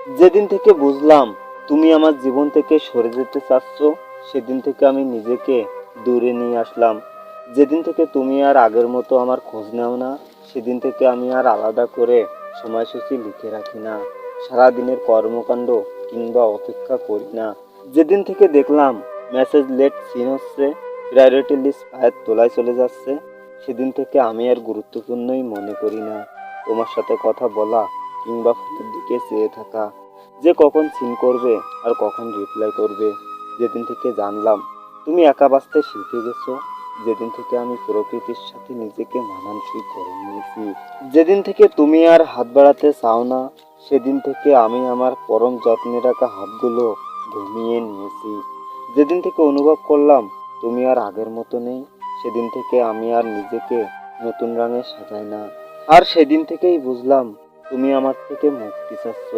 যেদিন থেকে বুঝলাম তুমি আমার জীবন থেকে সরে যেতে চাচ্ছ, সেদিন থেকে আমি নিজেকে দূরে নিয়ে আসলাম। যেদিন থেকে তুমি আর আগের মতো আমার খোঁজ নাও না, সেদিন থেকে আমি আর আলাদা করে সময়সূচি লিখে রাখি না, সারাদিনের কর্মকাণ্ড কিংবা অপেক্ষা করি না। যেদিন থেকে দেখলাম মেসেজ লেট সিন হচ্ছে, প্রায়োরিটি লিস্ট ফায়ার তোলায় চলে যাচ্ছে, সেদিন থেকে আমি আর গুরুত্বপূর্ণই মনে করি না তোমার সাথে কথা বলা কিংবা ফোনের দিকে চেয়ে থাকা, যে কখন সিন করবে আর কখন রিপ্লাই করবে। যেদিন থেকে জানলাম তুমি একা বাঁচতে শিখে গেছো, যেদিন থেকে আমি প্রকৃতির সাথে নিজেকে মানানসই করে নিয়েছি, যেদিন থেকে তুমি আর হাত বাড়াতে চাও না, সেদিন থেকে আমি আমার পরম যত্নে রাখা হাতগুলো ঘুমিয়ে নিয়েছি। যেদিন থেকে অনুভব করলাম তুমি আর আগের মতো নেই, সেদিন থেকে আমি আর নিজেকে নতুন রঙে সাজাই না। আর সেদিন থেকেই বুঝলাম তুমি আমার থেকে মুক্তি চাচ্ছ।